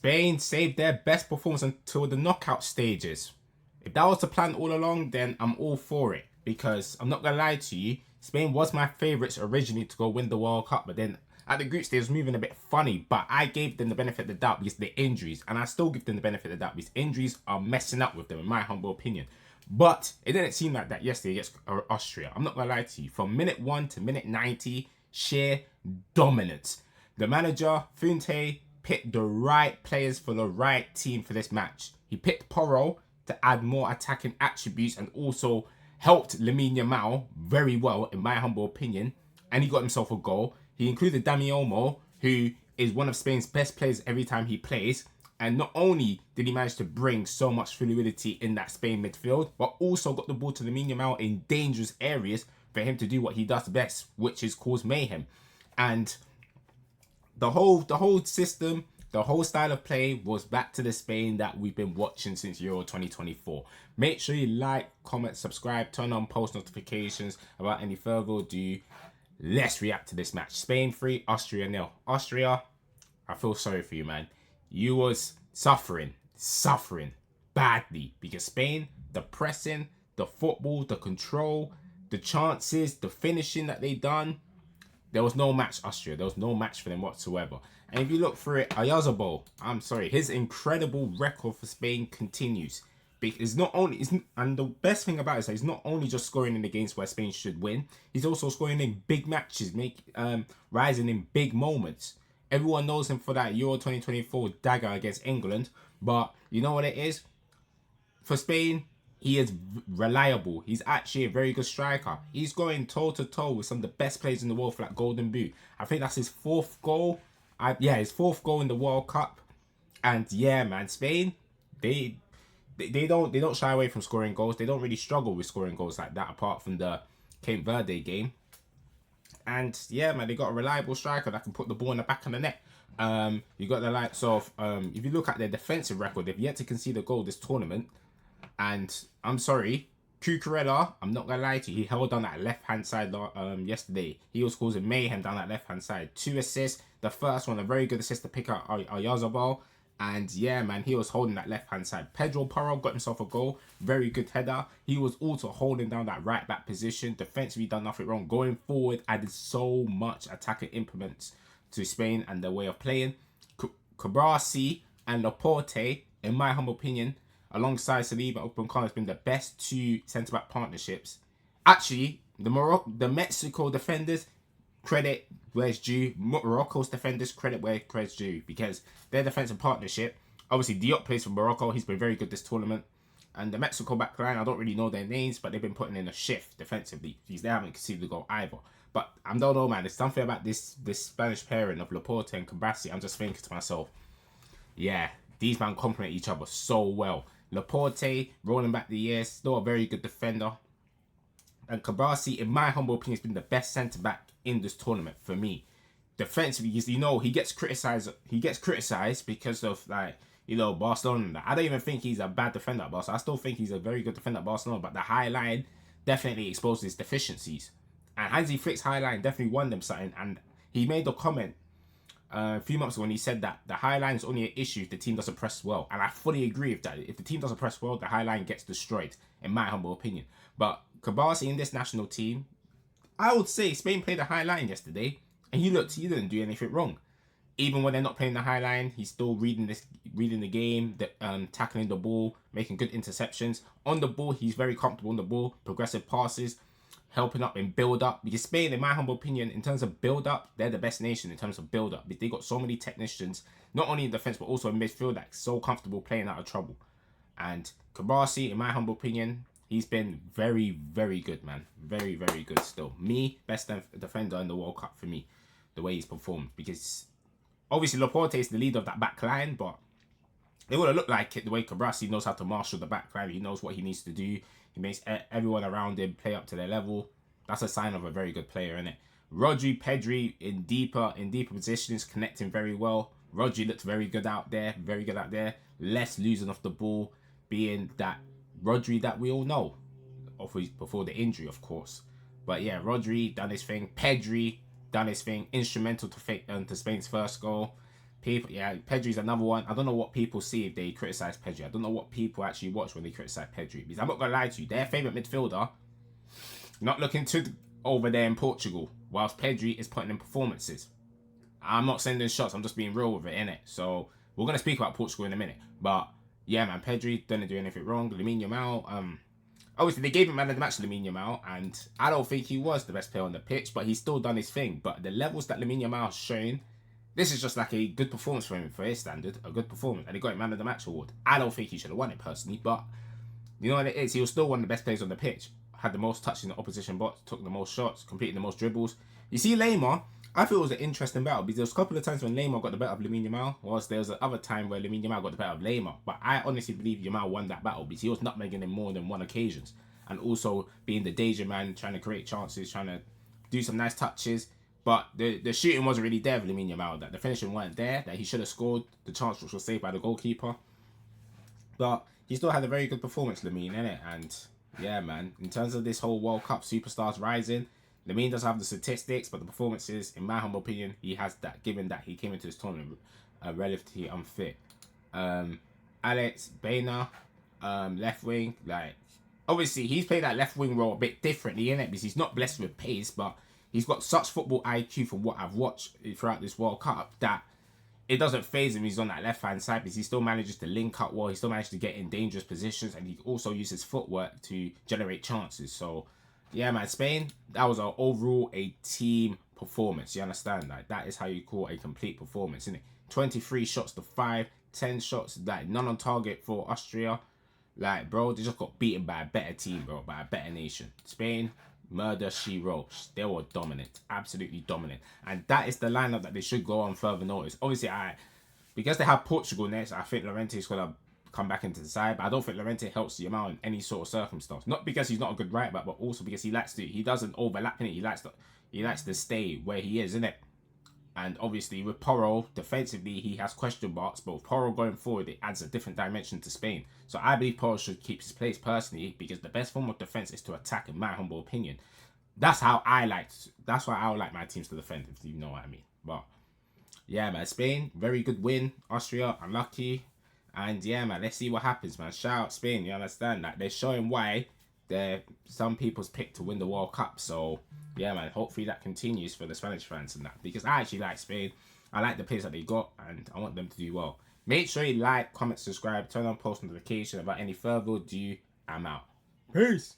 Spain saved their best performance until the knockout stages. If that was the plan all along, then I'm all for it. Because I'm not going to lie to you, Spain was my favourites originally to go win the World Cup. But then at the group stage, it was moving a bit funny. But I gave them the benefit of the doubt because of the injuries. And I still give them the benefit of the doubt because injuries are messing up with them, in my humble opinion. But it didn't seem like that yesterday against Austria. I'm not going to lie to you. From minute 1 to minute 90, sheer dominance. The manager, Funte, picked the right players for the right team for this match. He picked Porro to add more attacking attributes and also helped Lamine Yamal very well, in my humble opinion. And he got himself a goal. He included Dani Olmo, who is one of Spain's best players every time he plays. And not only did he manage to bring so much fluidity in that Spain midfield, but also got the ball to Lamine Yamal in dangerous areas for him to do what he does best, which is cause mayhem. And the whole system, the whole style of play was back to the Spain that we've been watching since Euro 2024. Make sure you like, comment, subscribe, turn on post notifications. Without any further ado, let's react to this match. Spain 3, Austria 0. Austria, I feel sorry for you, man. You was suffering badly because Spain, the pressing, the football, the control, the chances, the finishing that they done, there was no match, Austria. There was no match for them whatsoever. And if you look through it, Oyarzabal, I'm sorry, his incredible record for Spain continues. Because and the best thing about it is that he's not only just scoring in the games where Spain should win, he's also scoring in big matches, rising in big moments. Everyone knows him for that Euro 2024 dagger against England. But you know what it is? For Spain, he is reliable. He's actually a very good striker. He's going toe-to-toe with some of the best players in the world for that Golden Boot. I think that's his fourth goal. His fourth goal in the World Cup. And yeah, man, Spain, they don't shy away from scoring goals. They don't really struggle with scoring goals like that, apart from the Cape Verde game. And yeah, man, they got a reliable striker that can put the ball in the back of the net. You got the likes of, if you look at their defensive record, they've yet to concede a goal this tournament. And I'm sorry, Cucurella, I'm not gonna lie to you, he held on that left-hand side yesterday. He was causing mayhem down that left-hand side. 2 assists. The first one, a very good assist to pick out Oyarzabal. And yeah, man, he was holding that left-hand side. Pedro Porro got himself a goal. Very good header. He was also holding down that right-back position. Defensively done nothing wrong. Going forward, added so much attacking implements to Spain and their way of playing. Cabrasi and Laporte, in my humble opinion, alongside Saliba and Upamecano, has been the best 2 centre-back partnerships. Actually, the Mexico defenders, credit where it's due. Morocco's defenders, credit where credit's due, because their defensive partnership, obviously Diop plays for Morocco, he's been very good this tournament. And the Mexico backline, I don't really know their names, but they've been putting in a shift defensively because they haven't conceded a goal either. But I don't know, man, there's something about this Spanish pairing of Laporte and Cabrasi. I'm just thinking to myself, yeah, these men complement each other so well. Laporte, rolling back the years, still a very good defender. And Cabrasi, in my humble opinion, has been the best centre-back in this tournament for me. Defensively, you know, he gets criticised because of, like, you know, Barcelona. I don't even think he's a bad defender at Barcelona. I still think he's a very good defender at Barcelona, but the high line definitely exposed his deficiencies. And Hansi Flick's high line definitely won them something. And he made a comment a few months ago when he said that the high line is only an issue if the team doesn't press well. And I fully agree with that. If the team doesn't press well, the high line gets destroyed, in my humble opinion. But Cabrasi in this national team, I would say Spain played a high line yesterday, and he didn't do anything wrong. Even when they're not playing the high line, he's still reading the game, tackling the ball, making good interceptions. On the ball, he's very comfortable on the ball, progressive passes, helping up in build-up. Because Spain, in my humble opinion, in terms of build-up, they're the best nation in terms of build-up. They got so many technicians, not only in defense, but also in midfield, that's so comfortable playing out of trouble. And Cabrasi, in my humble opinion, he's been very, very good, man. Very, very good still. Best defender in the World Cup for me, the way he's performed. Because obviously Laporte is the leader of that back line, but it would have looked like it the way Cabrasi knows how to marshal the back line. He knows what he needs to do. He makes everyone around him play up to their level. That's a sign of a very good player, isn't it? Rodri, Pedri in deeper positions, connecting very well. Rodri looked very good out there. Less losing off the ball, being that Rodri that we all know before the injury, of course. But yeah, Rodri done his thing. Pedri done his thing. Instrumental to Spain's first goal. People, yeah, Pedri's another one. I don't know what people see if they criticize Pedri. I don't know what people actually watch when they criticize Pedri. Because I'm not gonna lie to you, their favorite midfielder not looking too over there in Portugal, whilst Pedri is putting in performances. I'm not sending shots. I'm just being real with it, innit? So we're gonna speak about Portugal in a minute, but yeah, man, Pedri didn't do anything wrong. Lamine Yamal, obviously they gave him man of the match to Lamine Yamal, and I don't think he was the best player on the pitch, but he's still done his thing. But the levels that Lamine Yamal has shown, this is just like a good performance for him for his standard, a good performance, and he got a man of the match award. I don't think he should have won it personally, but you know what it is. He was still one of the best players on the pitch. Had the most touch in the opposition box, took the most shots, completed the most dribbles. You see, Neymar, I feel it was an interesting battle because there was a couple of times when Neymar got the better of Lamine Yamal, whilst there was another time where Lamine Yamal got the better of Neymar. But I honestly believe Yamal won that battle because he was nutmegging him more than one occasions, and also being the danger man, trying to create chances, trying to do some nice touches. But the shooting wasn't really there for Lamine Yamal. That the finishing weren't there. That he should have scored. The chance which was saved by the goalkeeper. But he still had a very good performance, Lamine, innit? And yeah, man, in terms of this whole World Cup superstars rising, Lamine doesn't have the statistics, but the performances, in my humble opinion, he has that, given that he came into this tournament relatively unfit. Alex Baena, left wing, like, obviously he's played that left wing role a bit differently, innit? Because he's not blessed with pace, but he's got such football IQ from what I've watched throughout this World Cup that it doesn't phase him. He's on that left-hand side because he still manages to link up well. He still manages to get in dangerous positions, and he also uses footwork to generate chances. So, yeah, man, Spain, that was overall a team performance. You understand? Like, that is how you call a complete performance, isn't it? 23 shots to 5, 10 shots, like, none on target for Austria. Like, bro, they just got beaten by a better team, bro, by a better nation. Spain, murder she wrote. They were dominant, absolutely dominant, and that is the lineup that they should go on further notice. Obviously, because they have Portugal next, I think Llorente is gonna come back into the side, but I don't think Llorente helps the amount in any sort of circumstance. Not because he's not a good right back, but also because he doesn't overlap in it. He likes to stay where he is, innit? And obviously with Porro, defensively, he has question marks, but with Porro going forward, it adds a different dimension to Spain. So I believe Porro should keep his place personally, because the best form of defense is to attack, in my humble opinion. That's why I would like my teams to defend, if you know what I mean. But yeah, man, Spain, very good win. Austria, unlucky. And yeah, man, let's see what happens, man. Shout out Spain, you understand that? They're showing why they're some people's pick to win the World Cup. So yeah, man, hopefully that continues for the Spanish fans and that, because I actually like Spain. I like the players that they got, and I want them to do well. Make sure you like, comment, subscribe, turn on post notification. About any further ado, I'm out. Peace.